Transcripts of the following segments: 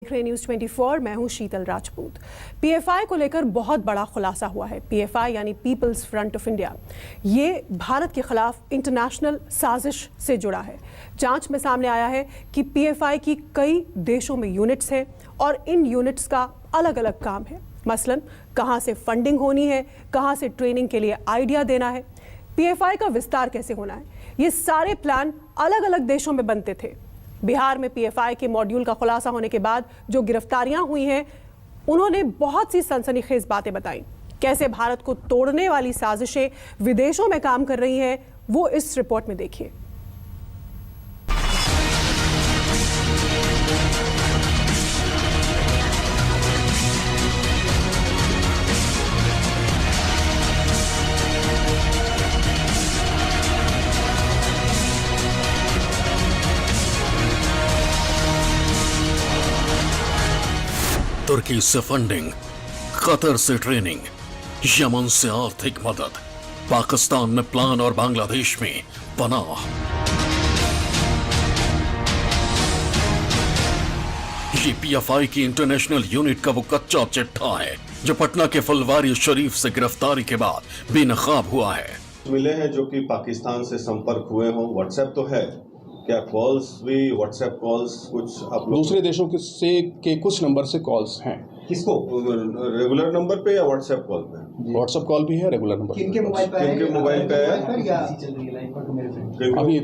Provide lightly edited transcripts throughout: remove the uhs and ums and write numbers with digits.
देख रहे न्यूज़ 24। मैं हूं शीतल राजपूत। पीएफआई को लेकर बहुत बड़ा खुलासा हुआ है। पीएफआई यानी पीपल्स फ्रंट ऑफ इंडिया, ये भारत के खिलाफ इंटरनेशनल साजिश से जुड़ा है। जांच में सामने आया है कि पीएफआई की कई देशों में यूनिट्स हैं और इन यूनिट्स का अलग अलग काम है। मसलन कहां से फंडिंग होनी है, कहां से ट्रेनिंग के लिए आइडिया देना है, पीएफआई का विस्तार कैसे होना है, ये सारे प्लान अलग अलग देशों में बनते थे। बिहार में पीएफआई के मॉड्यूल का खुलासा होने के बाद जो गिरफ्तारियां हुई हैं, उन्होंने बहुत सी सनसनीखेज बातें बताई। कैसे भारत को तोड़ने वाली साजिशें विदेशों में काम कर रही हैं, वो इस रिपोर्ट में देखिए। तुर्की से फंडिंग, कतर से ट्रेनिंग, यमन से आर्थिक मदद, पाकिस्तान में प्लान और बांग्लादेश में पनाह। ये पीएफआई की इंटरनेशनल यूनिट का वो कच्चा चिट्ठा है जो पटना के फुलवारी शरीफ से गिरफ्तारी के बाद बेनकाब हुआ है। मिले हैं जो कि पाकिस्तान से संपर्क हुए हों। व्हाट्सएप तो है, क्या कॉल्स भी, व्हाट्सएप कॉल्स कुछ आप दूसरे देशों के कुछ नंबर से कॉल्स हैं? किसको? रेगुलर नंबर पे या व्हाट्सएप कॉल पे? व्हाट्सएप कॉल भी है, रेगुलर नंबर किनके मोबाइल पे है? किनके मोबाइल पे है? अभी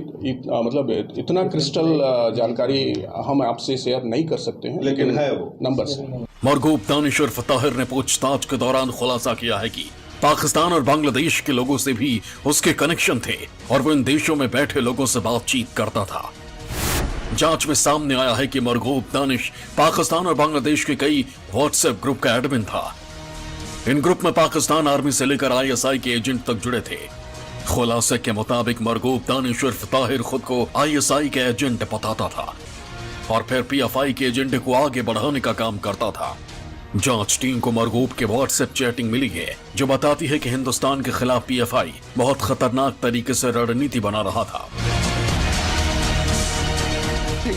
मतलब इतना क्रिस्टल जानकारी हम आपसे शेयर नहीं कर सकते हैं, लेकिन है वो नंबर से। मरगूब दानिश उर्फ ताहिर ने पूछताछ के दौरान खुलासा किया है कि पाकिस्तान और बांग्लादेश के लोगों से भी उसके कनेक्शन थे और वो इन देशों में बैठे लोगों से बातचीत करता था। जांच में सामने आया है कि मरगूब दानिश पाकिस्तान और बांग्लादेश के कई व्हाट्सएप ग्रुप का एडमिन था। इन ग्रुप में पाकिस्तान आर्मी से लेकर आईएसआई के एजेंट तक जुड़े थे। खुलासे के मुताबिक मरगूब दानिश उर्फ ताहिर खुद को आईएसआई के एजेंट बताता था और फिर पीएफआई के एजेंडे को आगे बढ़ाने का काम करता था। जांच टीम को मरगूब के व्हाट्सएप चैटिंग मिली है जो बताती है कि हिंदुस्तान के खिलाफ पीएफआई बहुत खतरनाक तरीके से रणनीति बना रहा था।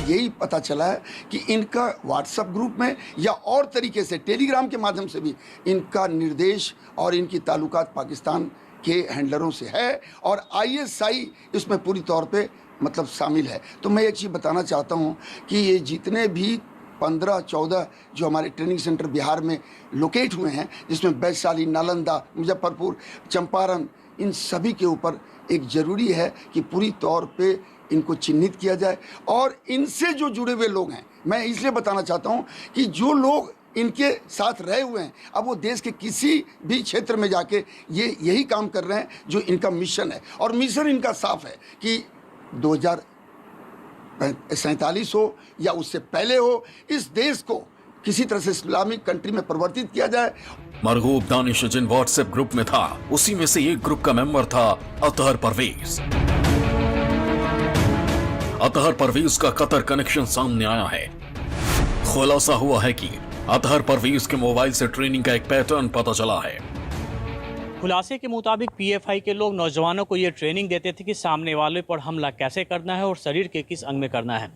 यही पता चला है कि इनका व्हाट्सएप ग्रुप में या और तरीके से टेलीग्राम के माध्यम से भी इनका निर्देश और इनकी ताल्लुकात पाकिस्तान के हैंडलरों से है और आईएसआई इसमें पूरी तौर पे मतलब शामिल है। तो मैं एक चीज़ बताना चाहता हूँ कि ये जितने भी 15-14 जो हमारे ट्रेनिंग सेंटर बिहार में लोकेट हुए हैं, जिसमें वैशाली, नालंदा, मुजफ्फरपुर, चंपारण, इन सभी के ऊपर एक ज़रूरी है कि पूरी तौर पे इनको चिन्हित किया जाए और इनसे जो जुड़े हुए लोग हैं, मैं इसलिए बताना चाहता हूं कि जो लोग इनके साथ रहे हुए हैं, अब वो देश के किसी भी क्षेत्र में जाके ये यही काम कर रहे हैं जो इनका मिशन है। और मिशन इनका साफ है कि 2047 हो या उससे पहले हो, इस देश को किसी तरह से इस्लामिक कंट्री में परिवर्तित किया जाए। मरगूब दानिश जिन व्हाट्सएप ग्रुप में था, उसी में से एक ग्रुप का मेंबर था अतहर परवेज। अतहर परवेज का कतर कनेक्शन सामने आया है। खुलासा हुआ है कि अतहर परवेज के मोबाइल से ट्रेनिंग का एक पैटर्न पता चला है। खुलासे के मुताबिक पीएफआई के लोग नौजवानों को ये ट्रेनिंग देते थे कि सामने वाले पर हमला कैसे करना है और शरीर के किस अंग में करना है,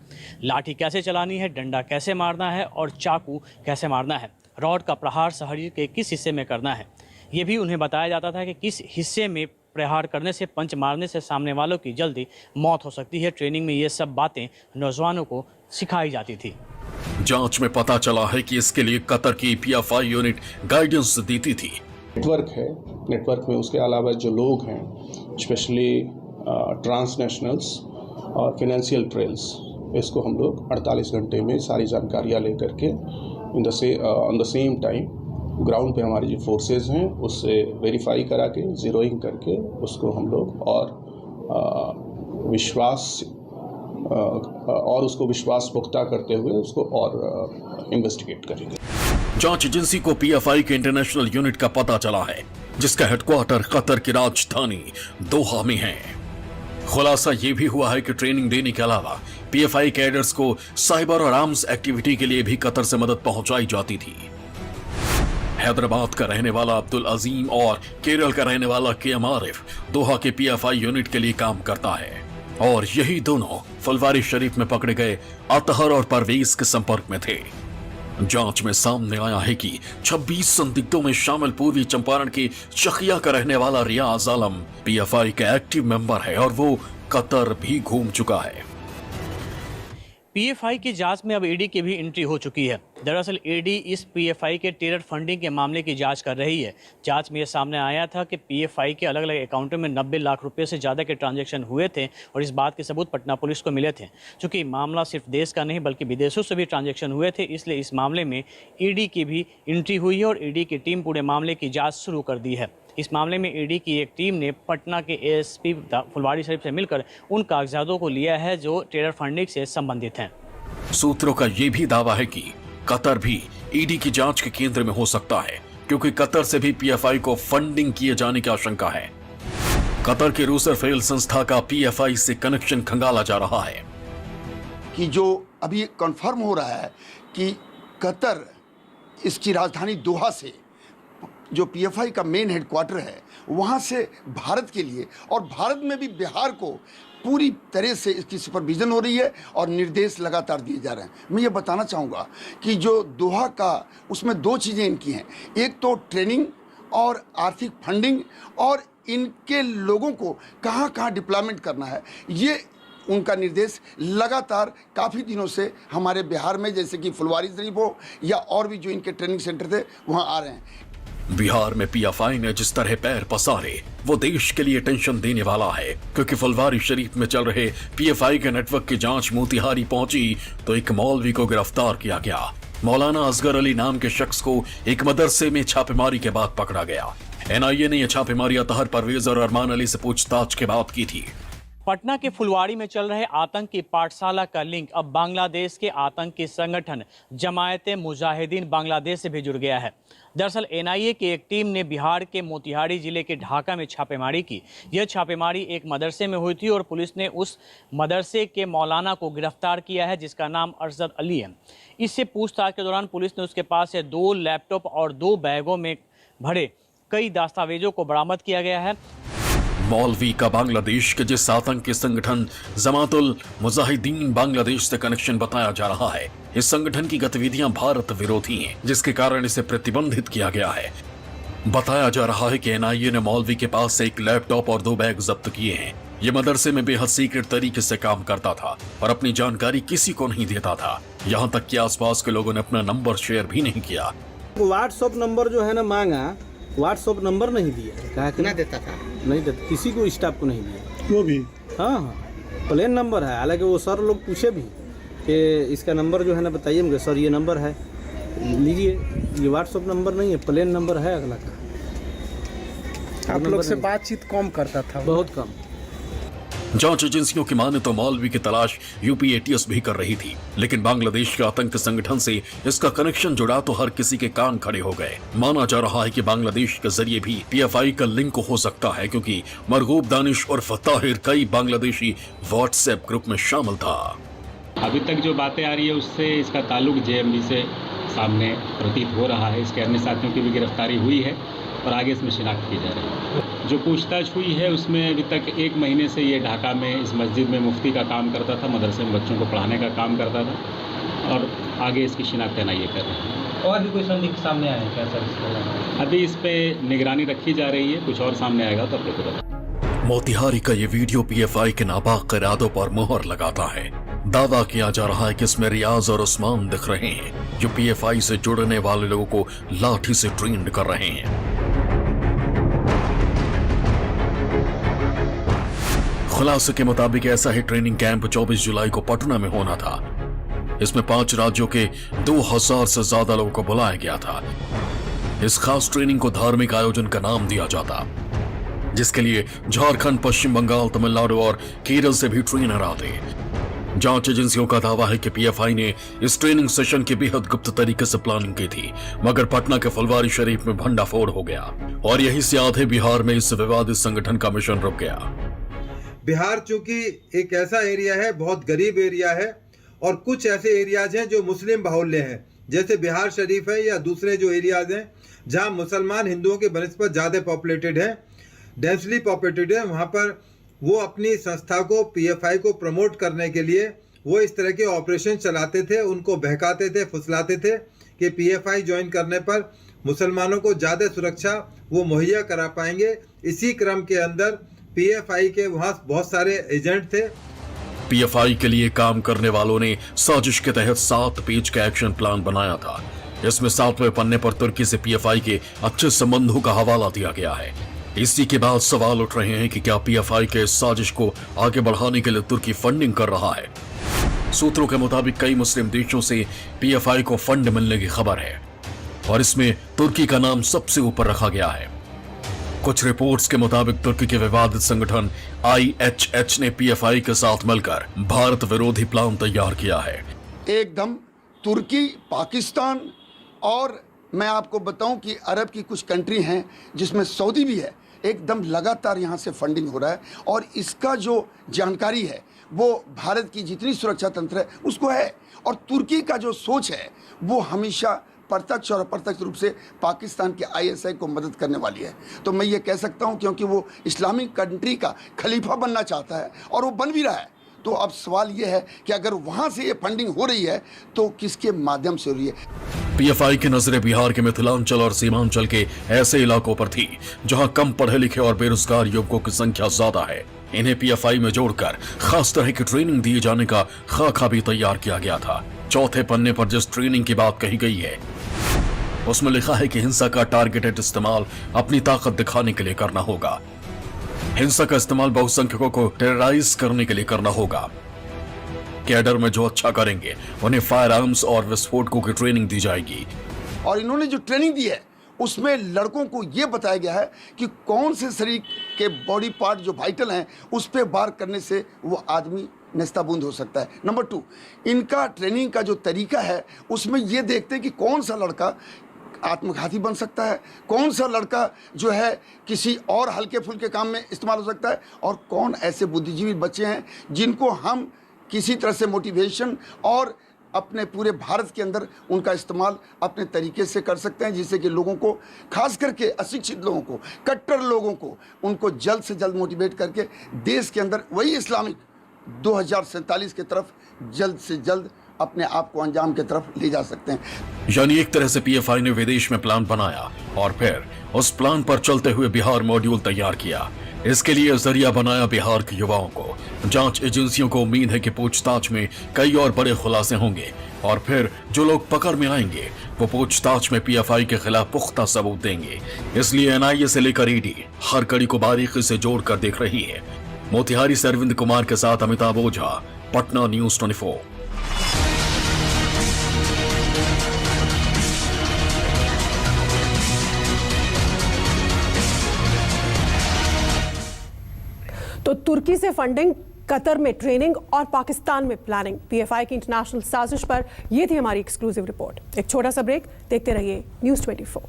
लाठी कैसे चलानी है, डंडा कैसे मारना है और चाकू कैसे मारना है, रॉड का प्रहार शरीर के किस हिस्से में करना है। ये भी उन्हें बताया जाता था कि किस हिस्से में प्रहार करने से, पंच मारने से सामने वालों की जल्दी मौत हो सकती है। ट्रेनिंग में ये सब बातें नौजवानों को सिखाई जाती थी। जांच में पता चला है कि इसके लिए कतर की पीएफआई यूनिट गाइडेंस देती थी। नेटवर्क है, नेटवर्क में उसके अलावा जो लोग हैं, स्पेशली ट्रांसनेशनल्स और फाइनेंशियल ट्रेल्स, इसको हम लोग 48 घंटे में सारी जानकारियाँ लेकर के on the same time ground पे हमारी जो फोर्सेस हैं उससे वेरीफाई करा के, जीरोइंग करके उसको हम लोग उसको विश्वास पुख्ता करते हुए उसको और इन्वेस्टिगेट करेंगे। जांच एजेंसी को पीएफआई के इंटरनेशनल यूनिट का पता चला है जिसका हेडक्वार्टर कतर की राजधानी दोहा में है। खुलासा यह भी हुआ है कि ट्रेनिंग देने के अलावा पीएफआई कैडर्स को साइबर और आर्म्स एक्टिविटी के लिए भी कतर से मदद पहुंचाई जाती थी। हैदराबाद का रहने वाला अब्दुल अजीम और केरल का रहने वाला केएम आरिफ दोहा के पीएफआई यूनिट के लिए काम करता है और यही दोनों फुलवारी शरीफ में पकड़े गए अतहर और परवेज के संपर्क में थे। जांच में सामने आया है कि 26 संदिग्धों में शामिल पूर्वी चंपारण के चकिया का रहने वाला रियाज आलम पीएफआई का एक्टिव मेंबर है और वो कतर भी घूम चुका है। पीएफआई की जांच में अब ईडी की भी एंट्री हो चुकी है। दरअसल ईडी इस पीएफआई के टेरर फंडिंग के मामले की जांच कर रही है। जांच में यह सामने आया था कि पीएफआई के अलग अलग अकाउंटों में 90 लाख रुपए से ज़्यादा के ट्रांजैक्शन हुए थे और इस बात के सबूत पटना पुलिस को मिले थे। चूँकि मामला सिर्फ देश का नहीं बल्कि विदेशों से भी ट्रांजैक्शन हुए थे, इसलिए इस मामले में ईडी की भी एंट्री हुई है और ईडी की टीम पूरे मामले की जाँच शुरू कर दी है। इस मामले में ईडी की एक टीम ने पटना के एएसपी फुलवारी शरीफ से मिलकर उन कागजातों को लिया है जो टेरर फंडिंग से संबंधित हैं। सूत्रों का यह भी दावा है कि कतर भी ईडी की जांच के केंद्र में हो सकता है, क्योंकि कतर से भी पीएफआई को फंडिंग किए जाने की आशंका है। कतर के रूसरफेल संस्था का पीएफआई से कनेक्शन खंगाला जा रहा है कि जो अभी कंफर्म हो रहा है कि कतर इसकी राजधानी दोहा से जो पीएफआई का मेन हेडक्वार्टर है वहाँ से भारत के लिए और भारत में भी बिहार को पूरी तरह से इसकी सुपरविजन हो रही है और निर्देश लगातार दिए जा रहे हैं। मैं ये बताना चाहूँगा कि जो दोहा का उसमें 2 चीज़ें इनकी हैं, एक तो ट्रेनिंग और आर्थिक फंडिंग और इनके लोगों को कहाँ कहाँ डिप्लॉयमेंट करना है, ये उनका निर्देश लगातार काफ़ी दिनों से हमारे बिहार में जैसे कि फुलवारी शरीफ हो या और भी जो इनके ट्रेनिंग सेंटर थे वहाँ आ रहे हैं। बिहार में पीएफआई ने जिस तरह पैर पसारे वो देश के लिए टेंशन देने वाला है, क्योंकि फुलवारी शरीफ में चल रहे पीएफआई के नेटवर्क की जांच मोतिहारी पहुंची तो एक मौलवी को गिरफ्तार किया गया। मौलाना असगर अली नाम के शख्स को एक मदरसे में छापेमारी के बाद पकड़ा गया। एनआईए ने यह छापेमारी अतहर परवेज और अरमान अली से पूछताछ के बाद की थी। पटना के फुलवारी में चल रहे आतंकी पाठशाला का लिंक अब बांग्लादेश के आतंकी संगठन जमायते मुजाहिदीन बांग्लादेश से भी जुड़ गया है। दरअसल एनआईए की एक टीम ने बिहार के मोतिहारी जिले के ढाका में छापेमारी की। यह छापेमारी एक मदरसे में हुई थी और पुलिस ने उस मदरसे के मौलाना को गिरफ्तार किया है जिसका नाम अरशद अली है। इससे पूछताछ के दौरान पुलिस ने उसके पास से 2 लैपटॉप और 2 बैगों में भरे कई दस्तावेजों को बरामद किया गया है। मौलवी का बांग्लादेश के जिस आतंकी संगठन जमातुल मुजाहिदीन बांग्लादेश से कनेक्शन बताया जा रहा है, इस संगठन की गतिविधियां भारत विरोधी हैं, जिसके कारण इसे प्रतिबंधित किया गया है। बताया जा रहा है कि एनआईए ने मौलवी के पास से 1 लैपटॉप और 2 बैग जब्त किए हैं। ये मदरसे में बेहद सीक्रेट तरीके से काम करता था और अपनी जानकारी किसी को नहीं देता था। यहाँ तक कि आसपास के लोगों ने अपना नंबर शेयर भी नहीं किया। व्हाट्सएप नंबर जो है ना मांगा, व्हाट्सएप नंबर नहीं दिया, कहा कि ना देता था, नहीं देता, किसी को स्टाफ को नहीं दिया। वो भी हाँ प्लेन नंबर है। हालांकि वो सर लोग पूछे भी कि इसका नंबर जो है ना बताइए, मुझे सर ये नंबर है, लीजिए, ये व्हाट्सएप नंबर नहीं है, प्लेन नंबर है अगला का। आप लोग से बातचीत कम करता था, बहुत कम। जांच एजेंसियों की माने तो मौलवी की तलाश यूपी एटीएस भी कर रही थी, लेकिन बांग्लादेश के आतंक संगठन से इसका कनेक्शन जुड़ा तो हर किसी के कान खड़े हो गए। माना जा रहा है कि बांग्लादेश के जरिए भी पीएफआई का लिंक हो सकता है, क्योंकि मरगूब दानिश और ताहिर कई बांग्लादेशी व्हाट्सएप ग्रुप में शामिल था। अभी तक जो बातें आ रही है उससे इसका ताल्लुक जेएमबी से सामने प्रतीत हो रहा है। इसके अन्य साथियों की भी गिरफ्तारी हुई है और आगे इसमें शिनाख्त की जा रही है। जो पूछताछ हुई है उसमें अभी तक 1 महीने से ये ढाका में इस मस्जिद में मुफ्ती का काम करता था, मदरसे में बच्चों को पढ़ाने का काम करता था और आगे इसकी शिनाख्त एनआईए कर रहे हैं। और भी कोई संदिग्ध सामने आए क्या सर? अभी इस पे निगरानी रखी जा रही है, कुछ और सामने आएगा तो आपको पता। मोतिहारी का ये वीडियो पीएफआई के नापाक इरादों पर मोहर लगाता है। दावा किया जा रहा है कि इसमें रियाज और उस्मान दिख रहे हैं, जो पीएफआई से जुड़ने वाले लोगों को लाठी से ट्रेंड कर रहे हैं। खुलासे के मुताबिक ऐसा ही ट्रेनिंग कैंप 24 जुलाई को पटना में होना था। इसमें 5 राज्यों के 2000 से ज्यादा लोगों को बुलाया गया था। इस खास ट्रेनिंग को धार्मिक आयोजन का नाम दिया जाता, जिसके लिए झारखंड, पश्चिम बंगाल, तमिलनाडु और केरल से भी ट्रेनर आते। जांच एजेंसियों का दावा है कि पीएफआई ने इस ट्रेनिंग सेशन की बेहद गुप्त तरीके से प्लानिंग की थी, मगर पटना के फुलवारी शरीफ में भंडाफोड़ हो गया और यहीं से आधे बिहार में इस विवादित संगठन का मिशन रुक गया। बिहार चूंकि एक ऐसा एरिया है, बहुत गरीब एरिया है, और कुछ ऐसे एरियाज हैं जो मुस्लिम बाहुल्य हैं, जैसे बिहार शरीफ है या दूसरे जो एरियाज हैं जहां मुसलमान हिंदुओं के बनस्पत ज़्यादा पॉपुलेटेड है, डेंसली पॉपुलेटेड है, वहां पर वो अपनी संस्था को, पीएफआई को प्रमोट करने के लिए वो इस तरह के ऑपरेशन चलाते थे, उनको बहकाते थे, फुसलाते थे कि पीएफआई ज्वाइन करने पर मुसलमानों को ज़्यादा सुरक्षा वो मुहैया करा पाएंगे। इसी क्रम के अंदर पीएफआई के वहाँ बहुत सारे एजेंट थे। पीएफआई के लिए काम करने वालों ने साजिश के तहत 7 पेज का एक्शन प्लान बनाया था। इसमें 7वें पन्ने पर तुर्की से पीएफआई के अच्छे संबंधों का हवाला दिया गया है। इसी के बाद सवाल उठ रहे हैं कि क्या पीएफआई के इस साजिश को आगे बढ़ाने के लिए तुर्की फंडिंग कर रहा है। सूत्रों के मुताबिक कई मुस्लिम देशों से पीएफआई को फंड मिलने की खबर है और इसमें तुर्की का नाम सबसे ऊपर रखा गया है। कुछ रिपोर्ट्स के मुताबिक तुर्की के विवादित संगठन IHH ने पीएफआई के साथ मिलकर भारत विरोधी प्लान तैयार किया है। एकदम तुर्की, पाकिस्तान और मैं आपको बताऊं कि अरब की कुछ कंट्री हैं जिसमें सऊदी भी है, एकदम लगातार यहाँ से फंडिंग हो रहा है और इसका जो जानकारी है वो भारत की जितनी सुरक्षा तंत्र है उसको है। और तुर्की का जो सोच है वो हमेशा प्रत्यक्ष और अप्रत्यक्ष रूप से पाकिस्तान के ISI को मदद करने वाली है। तो मैं ये कह सकता हूँ क्योंकि वो इस्लामिक कंट्री का खलीफा बनना चाहता है और वो बन भी रहा है। तो अब सवाल ये है कि अगर वहाँ से ये फंडिंग हो रही है तो किसके माध्यम से हो रही है। पीएफआई की नजरें बिहार के मिथिलांचल और सीमांचल के ऐसे इलाकों पर थी जहां कम पढ़े लिखे और बेरोजगार युवकों की संख्या ज्यादा है। इन्हें पीएफआई में जोड़कर खास तरह की ट्रेनिंग दिए जाने का खाका भी तैयार किया गया था। चौथे पन्ने पर जिस ट्रेनिंग की बात कही गई है उसमें लिखा है कि हिंसा का टारगेटेड इस्तेमाल अपनी ताकत दिखाने के लिए करना होगा। हिंसा का इस्तेमाल बहुसंख्यकों को टेरराइज करने के लिए करना होगा। कैडर में जो अच्छा करेंगे उन्हें फायर आर्म्स और विस्फोटकों की ट्रेनिंग दी जाएगी। और इन्होंने जो ट्रेनिंग दी है उसमें लड़कों को ये बताया गया है कि कौन से शरीर के बॉडी पार्ट जो वाइटल हैं उस पर वार करने से वो आदमी नेस्ताबूंद हो सकता है। नंबर 2, इनका ट्रेनिंग का जो तरीका है उसमें ये देखते हैं कि कौन सा लड़का आत्मघाती बन सकता है, कौन सा लड़का जो है किसी और हल्के फुल्के काम में इस्तेमाल हो सकता है और कौन ऐसे बुद्धिजीवी बच्चे हैं जिनको हम किसी तरह से मोटिवेशन और अपने पूरे भारत के अंदर उनका इस्तेमाल अपने तरीके से कर सकते हैं, जिससे कि लोगों को, खास करके अशिक्षित लोगों को, कट्टर लोगों को, उनको जल्द से जल्द मोटिवेट करके देश के अंदर वही इस्लामिक 2047 की तरफ जल्द से जल्द अपने आप को अंजाम की तरफ ले जा सकते हैं। यानी एक तरह से पीएफआई ने विदेश में प्लान बनाया और फिर उस प्लान पर चलते हुए बिहार मॉड्यूल तैयार किया। इसके लिए जरिया बनाया बिहार के युवाओं को। जांच एजेंसियों को उम्मीद है कि पूछताछ में कई और बड़े खुलासे होंगे और फिर जो लोग पकड़ में आएंगे वो पूछताछ में पीएफआई के खिलाफ पुख्ता सबूत देंगे। इसलिए NIA से लेकर ED हर कड़ी को बारीकी से जोड़कर देख रही है। मोतिहारी से अरविंद कुमार के साथ अमिताभ ओझा, पटना न्यूज़ 24। तो तुर्की से फंडिंग, कतर में ट्रेनिंग और पाकिस्तान में प्लानिंग, पीएफआई की इंटरनेशनल साजिश पर यह थी हमारी एक्सक्लूसिव रिपोर्ट। एक छोटा सा ब्रेक, देखते रहिए न्यूज़ 24।